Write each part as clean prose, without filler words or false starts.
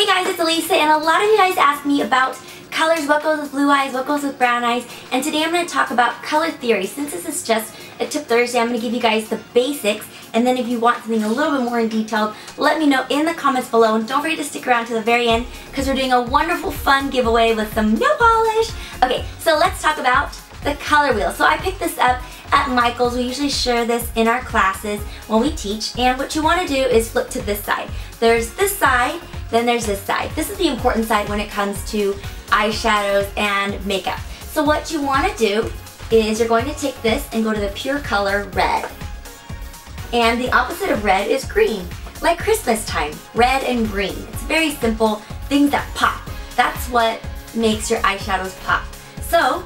guys, it's Elessa, and a lot of you guys ask me about colors, what goes with blue eyes, what goes with brown eyes, and today I'm going to talk about color theory. Since this is just a Tip Thursday, I'm going to give you guys the basics, and then if you want something a little bit more in detail, let me know in the comments below, and don't forget to stick around to the very end because we're doing a wonderful fun giveaway with some nail polish. Okay, so let's talk about the color wheel. So I picked this up at Michael's. We usually share this in our classes when we teach, and what you want to do is flip to this side. There's this side, then there's this side. This is the important side when it comes to eyeshadows and makeup. So what you want to do is you're going to take this and go to the pure color red. And the opposite of red is green, like Christmas time, red and green. It's very simple, things that pop. That's what makes your eyeshadows pop. So,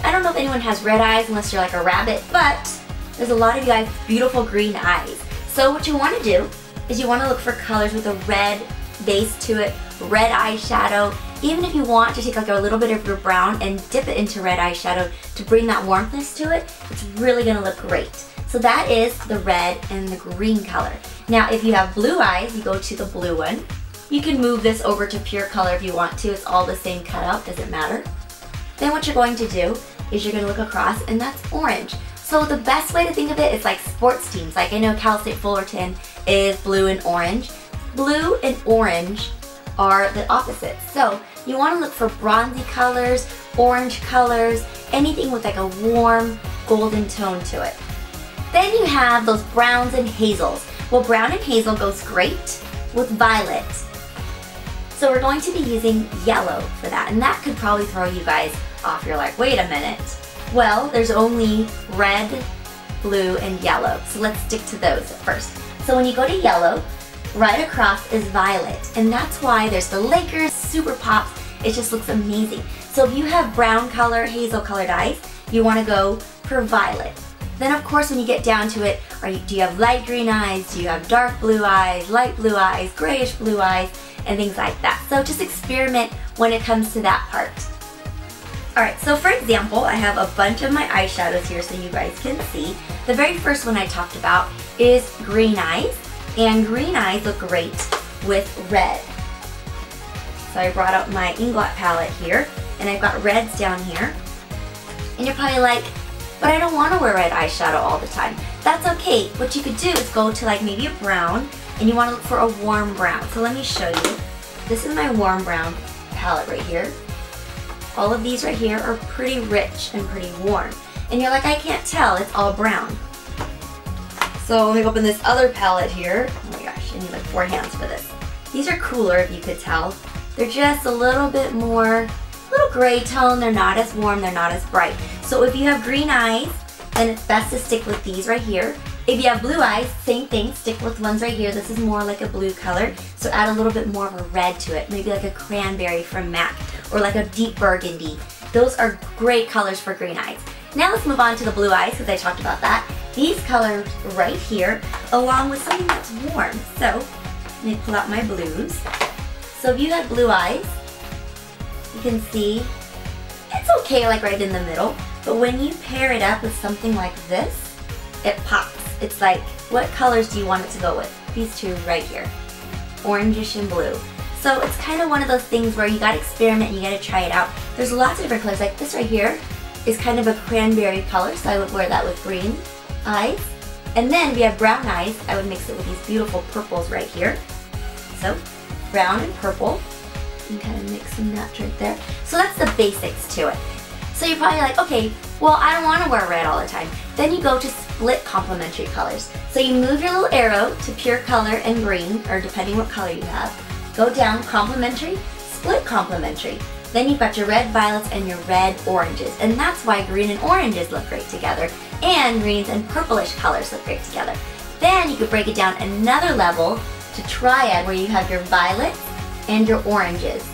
I don't know if anyone has red eyes unless you're like a rabbit, but there's a lot of you guys with beautiful green eyes. So what you want to do is you want to look for colors with a red base to it, red eyeshadow. Even if you want to take like a little bit of your brown and dip it into red eyeshadow to bring that warmthness to it, it's really going to look great. So that is the red and the green color. Now if you have blue eyes, you go to the blue one. You can move this over to pure color if you want to. It's all the same cutout, doesn't matter. Then what you're going to do is you're going to look across, and that's orange. So the best way to think of it is like sports teams. Like I know Cal State Fullerton is blue and orange. Blue and orange are the opposites. So you want to look for bronzy colors, orange colors, anything with like a warm golden tone to it. Then you have those browns and hazels. Well, brown and hazel goes great with violet. So we're going to be using yellow for that, and that could probably throw you guys off. You're like, wait a minute. Well, there's only red, blue, and yellow. So let's stick to those at first. So when you go to yellow, right across is violet, and that's why there's the Lakers, super pops. It just looks amazing. So if you have brown color, hazel colored eyes, you want to go for violet. Then of course when you get down to it, do you have light green eyes, do you have dark blue eyes, light blue eyes, grayish blue eyes, and things like that. So just experiment when it comes to that part. Alright, so for example, I have a bunch of my eyeshadows here so you guys can see. The very first one I talked about is green eyes, and green eyes look great with red. So I brought up my Inglot palette here, and I've got reds down here. And you're probably like, but I don't want to wear red eyeshadow all the time. That's okay. What you could do is go to like maybe a brown, and you want to look for a warm brown. So let me show you. This is my warm brown palette right here. All of these right here are pretty rich and pretty warm. And you're like, I can't tell, it's all brown. So let me open this other palette here. Oh my gosh, I need like 4 hands for this. These are cooler if you could tell. They're just a little bit more, little gray tone. They're not as warm, they're not as bright. So if you have green eyes, then it's best to stick with these right here. If you have blue eyes, same thing, stick with ones right here. This is more like a blue color, so add a little bit more of a red to it. Maybe like a cranberry from MAC, or like a deep burgundy. Those are great colors for green eyes. Now let's move on to the blue eyes, because I talked about that. These colors right here, along with something that's warm. So, let me pull out my blues. So if you have blue eyes, you can see it's okay like right in the middle, but when you pair it up with something like this, it pops. It's like, what colors do you want it to go with? These two right here, orangish and blue. So it's kind of one of those things where you gotta experiment and you gotta try it out. There's lots of different colors, like this right here is kind of a cranberry color, so I would wear that with green eyes. And then if you have brown eyes, I would mix it with these beautiful purples right here. So brown and purple, you can kind of mix and match right there. So that's the basics to it. So you're probably like, okay, well I don't want to wear red all the time. Then you go to split complementary colors. So you move your little arrow to pure color and green, or depending what color you have. Go down complementary, split complementary. Then you've got your red violets and your red oranges. And that's why green and oranges look great together. And greens and purplish colors look great together. Then you could break it down another level to triad, where you have your violets and your oranges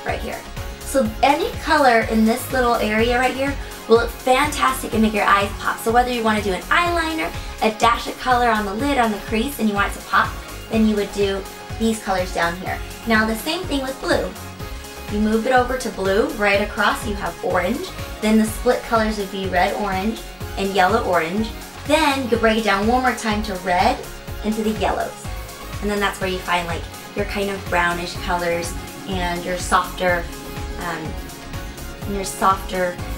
right here. So any color in this little area right here will look fantastic and make your eyes pop. So whether you want to do an eyeliner, a dash of color on the lid, on the crease, and you want it to pop, then you would do these colors down here. Now the same thing with blue. You move it over to blue, right across you have orange. Then the split colors would be red, orange, and yellow, orange. Then you could break it down one more time to red and to the yellows. And then that's where you find like your kind of brownish colors and your softer,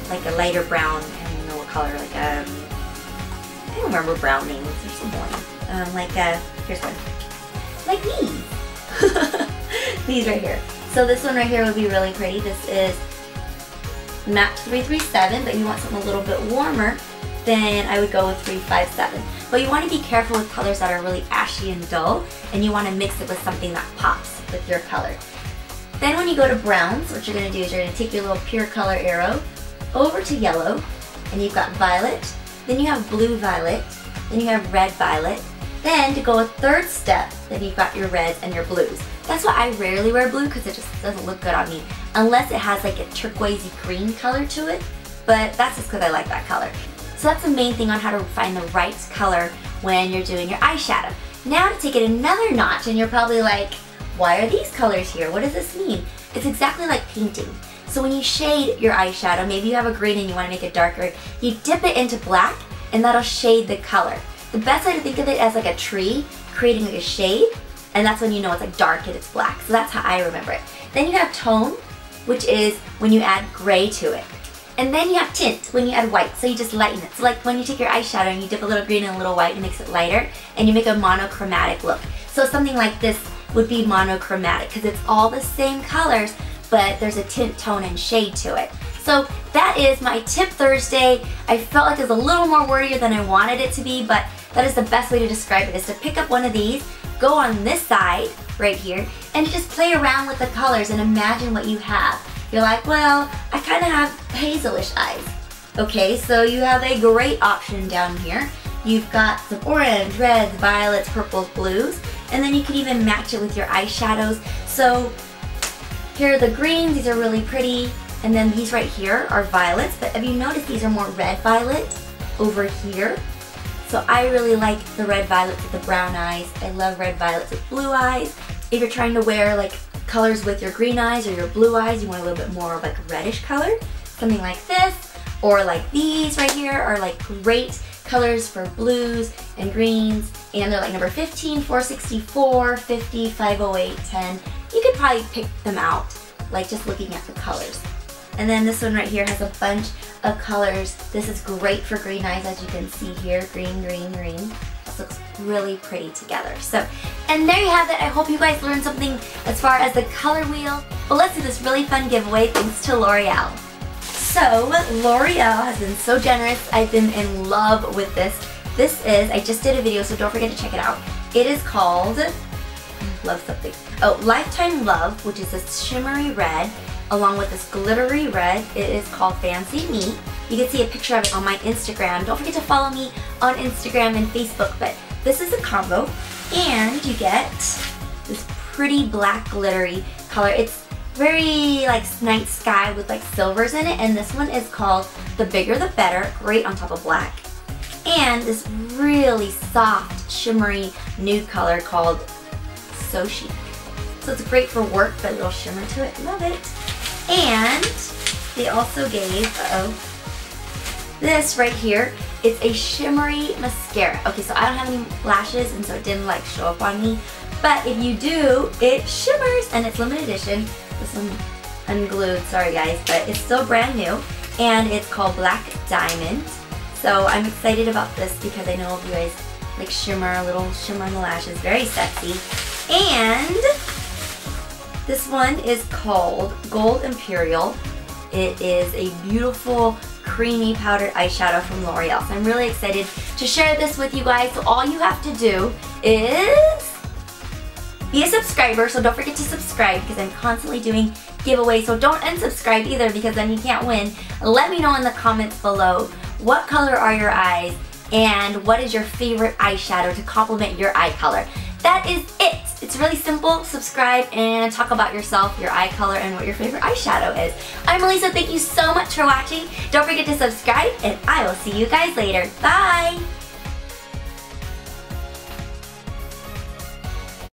like a lighter brown, I don't even know what color, like I don't remember brown names, there's some more. Here's one. Like these. These right here. So this one right here would be really pretty. This is Matte 337, but you want something a little bit warmer, then I would go with 357. But you want to be careful with colors that are really ashy and dull, and you want to mix it with something that pops with your color. Then when you go to browns, what you're going to do is you're going to take your little pure color arrow over to yellow, and you've got violet, then you have blue violet, then you have red violet. Then to go a third step, then you've got your reds and your blues. That's why I rarely wear blue, because it just doesn't look good on me, unless it has like a turquoisey green color to it, but that's just because I like that color. So that's the main thing on how to find the right color when you're doing your eyeshadow. Now to take it another notch, and you're probably like, why are these colors here? What does this mean? It's exactly like painting. So when you shade your eyeshadow, maybe you have a green and you want to make it darker, you dip it into black and that'll shade the color. The best way to think of it as like a tree creating like a shade, and that's when you know it's like dark and it's black. So that's how I remember it. Then you have tone, which is when you add gray to it. And then you have tint, when you add white, so you just lighten it. So like when you take your eyeshadow and you dip a little green and a little white, it makes it lighter, and you make a monochromatic look. So something like this would be monochromatic, because it's all the same colors, but there's a tint, tone, and shade to it. So that is my Tip Thursday. I felt like it was a little more wordier than I wanted it to be, but that is the best way to describe it, is to pick up one of these, go on this side, right here, and just play around with the colors and imagine what you have. You're like, well, I kind of have hazelish eyes. Okay, so you have a great option down here. You've got some orange, reds, violets, purples, blues, and then you can even match it with your eyeshadows. So here are the greens, these are really pretty, and then these right here are violets, but have you noticed these are more red violets over here? So I really like the red violets with the brown eyes. I love red violets with blue eyes. If you're trying to wear like colors with your green eyes or your blue eyes, you want a little bit more of like a reddish color, something like this, or like these right here are like great colors for blues and greens, and they're like number 15, 464, 50, 508, 10. You could probably pick them out, like just looking at the colors. And then this one right here has a bunch of colors. This is great for green eyes, as you can see here, green, green, green. This looks really pretty together. So, and there you have it. I hope you guys learned something as far as the color wheel. But let's do this really fun giveaway thanks to L'Oreal. So, L'Oreal has been so generous. I've been in love with this. This is, I just did a video, so don't forget to check it out. It is called, love something. Oh, Lifetime Love, which is this shimmery red, along with this glittery red. It is called Fancy Me. You can see a picture of it on my Instagram. Don't forget to follow me on Instagram and Facebook, but this is a combo, and you get this pretty black glittery color. It's very like night sky with like silvers in it, and this one is called The Bigger the Better, great on top of black. And this really soft, shimmery nude color called So Chic. So it's great for work, but a little shimmer to it, love it. And they also gave, this right here. It's a shimmery mascara. Okay, so I don't have any lashes, and so it didn't like show up on me. But if you do, it shimmers, and it's limited edition. This one unglued, sorry guys, but it's still brand new, and it's called Black Diamond. So I'm excited about this because I know you guys like shimmer, a little shimmer on the lashes, very sexy. And this one is called Gold Imperial. It is a beautiful creamy powdered eyeshadow from L'Oreal. So I'm really excited to share this with you guys. So all you have to do is be a subscriber. So don't forget to subscribe because I'm constantly doing giveaways. So don't unsubscribe either because then you can't win. Let me know in the comments below what color are your eyes and what is your favorite eyeshadow to complement your eye color. That is it. It's really simple. Subscribe and talk about yourself, your eye color, and what your favorite eyeshadow is. I'm Elessa. Thank you so much for watching. Don't forget to subscribe, and I will see you guys later. Bye!